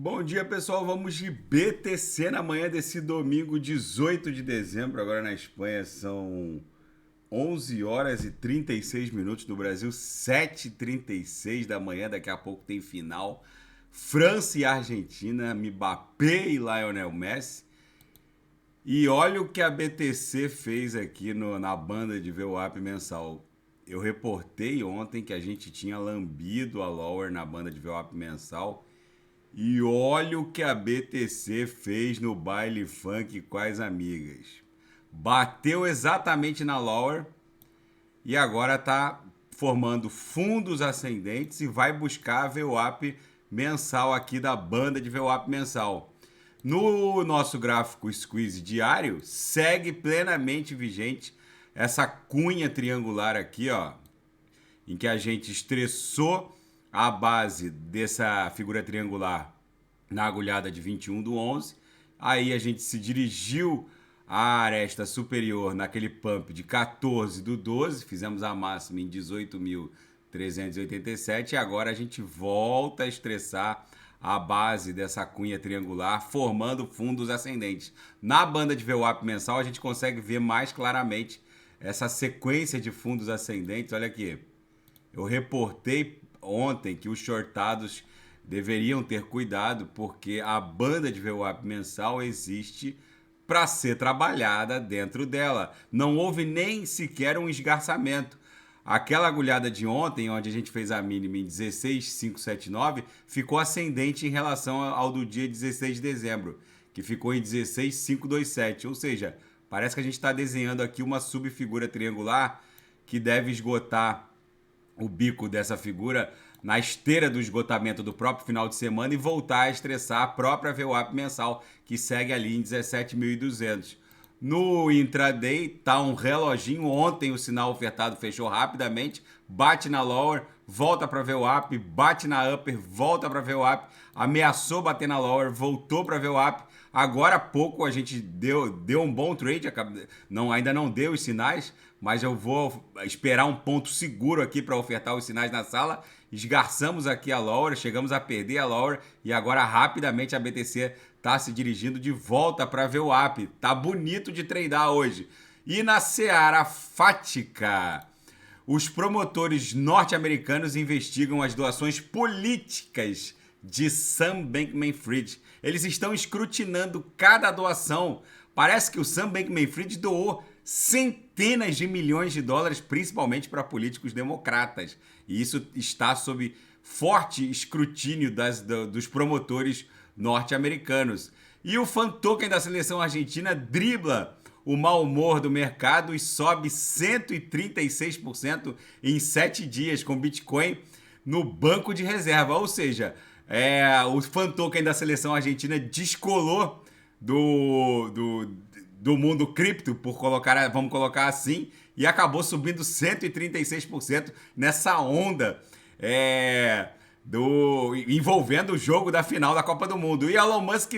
Bom dia, pessoal. Vamos de BTC na manhã desse domingo, 18 de dezembro. Agora na Espanha são 11 horas e 36 minutos. No Brasil, 7h36 da manhã. Daqui a pouco tem final. França e Argentina, Mbappé e Lionel Messi. E olha o que a BTC fez aqui na banda de VWAP mensal. Eu reportei ontem que a gente tinha lambido a Lower na banda de VWAP mensal. E olha o que a BTC fez no baile funk com as amigas. Bateu exatamente na Lower e agora está formando fundos ascendentes e vai buscar a VWAP mensal aqui da banda de VWAP mensal. No nosso gráfico squeeze diário, segue plenamente vigente essa cunha triangular aqui, ó, em que a gente estressou a base dessa figura triangular na agulhada de 21/11. Aí a gente se dirigiu à aresta superior naquele pump de 14/12. Fizemos a máxima em 18.387. E agora a gente volta a estressar a base dessa cunha triangular, formando fundos ascendentes. Na banda de VWAP mensal, a gente consegue ver mais claramente essa sequência de fundos ascendentes. Olha aqui. Eu reportei ontem que os shortados deveriam ter cuidado porque a banda de VWAP mensal existe para ser trabalhada dentro dela. Não houve nem sequer um esgarçamento. Aquela agulhada de ontem, onde a gente fez a mínima em 16.579, ficou ascendente em relação ao do dia 16 de dezembro, que ficou em 16.527. Ou seja, parece que a gente está desenhando aqui uma subfigura triangular que deve esgotar o bico dessa figura na esteira do esgotamento do próprio final de semana e voltar a estressar a própria VWAP mensal, que segue ali em 17.200. No intraday tá um reloginho. Ontem o sinal ofertado fechou rapidamente, bate na lower, volta para VWAP, bate na upper, volta para VWAP, ameaçou bater na lower, voltou para VWAP. Agora há pouco a gente deu um bom trade, ainda não deu os sinais, mas eu vou esperar um ponto seguro aqui para ofertar os sinais na sala. Esgarçamos aqui a lower, chegamos a perder a lower e agora rapidamente a BTC está se dirigindo de volta para VWAP. Tá bonito de tradar hoje. E na Seara Fática, os promotores norte-americanos investigam as doações políticas de Sam Bankman-Fried. Eles estão escrutinando cada doação. Parece que o Sam Bankman-Fried doou centenas de milhões de dólares, principalmente para políticos democratas. E isso está sob forte escrutínio dos promotores norte-americanos. E o fan token da seleção argentina dribla o mau humor do mercado e sobe 136% em 7 dias com Bitcoin no banco de reserva. Ou seja, o fan token da seleção argentina descolou do mundo cripto, vamos colocar assim, e acabou subindo 136% nessa onda envolvendo o jogo da final da Copa do Mundo. E Elon Musk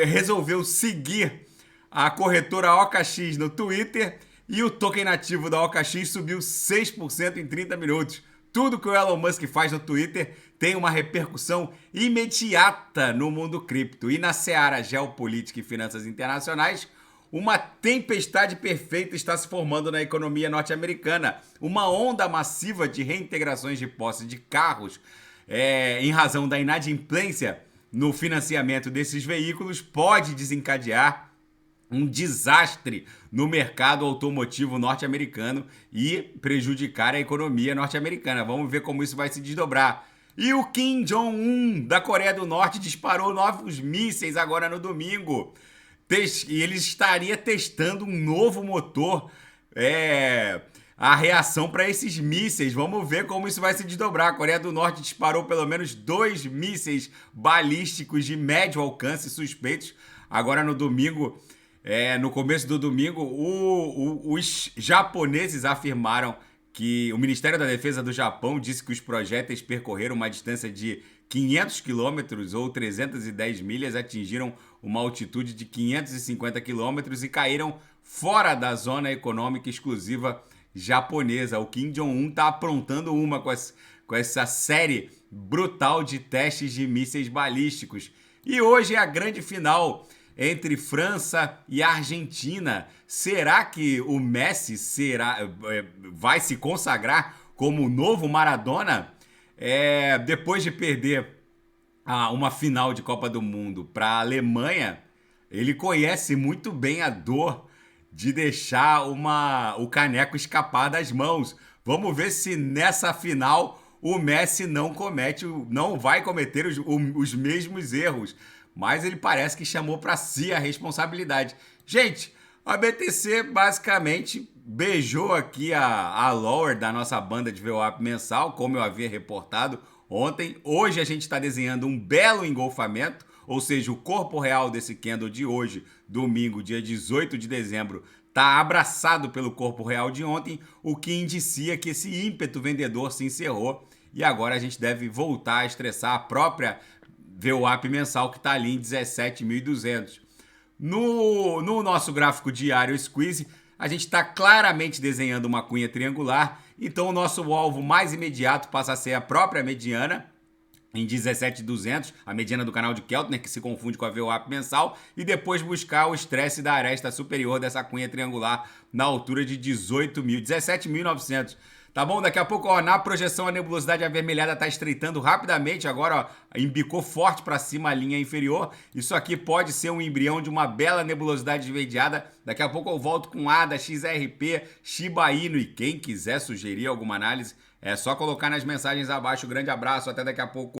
resolveu seguir a corretora OKX no Twitter e o token nativo da OKX subiu 6% em 30 minutos. Tudo que o Elon Musk faz no Twitter tem uma repercussão imediata no mundo cripto. E na seara geopolítica e finanças internacionais, uma tempestade perfeita está se formando na economia norte-americana. Uma onda massiva de reintegrações de posse de carros em razão da inadimplência no financiamento desses veículos pode desencadear um desastre no mercado automotivo norte-americano e prejudicar a economia norte-americana. Vamos ver como isso vai se desdobrar. E o Kim Jong-un da Coreia do Norte disparou novos mísseis agora no domingo. E ele estaria testando um novo motor, a reação para esses mísseis. Vamos ver como isso vai se desdobrar. A Coreia do Norte disparou pelo menos 2 mísseis balísticos de médio alcance suspeitos. Agora no domingo, no começo do domingo, os japoneses afirmaram que o Ministério da Defesa do Japão disse que os projéteis percorreram uma distância de 500 quilômetros ou 310 milhas, atingiram uma altitude de 550 quilômetros e caíram fora da zona econômica exclusiva japonesa. O Kim Jong-un está aprontando uma com com essa série brutal de testes de mísseis balísticos. E hoje é a grande final entre França e Argentina. Será que o Messi vai se consagrar como o novo Maradona? Depois de perder uma final de Copa do Mundo para a Alemanha, ele conhece muito bem a dor de deixar o caneco escapar das mãos. Vamos ver se nessa final o Messi não vai cometer os mesmos erros. Mas ele parece que chamou para si a responsabilidade. Gente, a BTC basicamente beijou aqui a lore da nossa banda de VWAP mensal, como eu havia reportado ontem. Hoje a gente está desenhando um belo engolfamento, ou seja, o corpo real desse candle de hoje, domingo, dia 18 de dezembro, está abraçado pelo corpo real de ontem, o que indicia que esse ímpeto vendedor se encerrou e agora a gente deve voltar a estressar a própria VWAP mensal que está ali em 17.200. No nosso gráfico diário Squeeze, a gente está claramente desenhando uma cunha triangular, então o nosso alvo mais imediato passa a ser a própria mediana, em 17.200, a mediana do canal de Keltner, que se confunde com a VWAP mensal, e depois buscar o estresse da aresta superior dessa cunha triangular na altura de 17.900. Tá bom? Daqui a pouco, ó, na projeção, a nebulosidade avermelhada está estreitando rapidamente. Agora, ó, embicou forte para cima a linha inferior. Isso aqui pode ser um embrião de uma bela nebulosidade esverdeada. Daqui a pouco eu volto com ADA, XRP, Shiba Inu. E quem quiser sugerir alguma análise, é só colocar nas mensagens abaixo. Grande abraço, até daqui a pouco.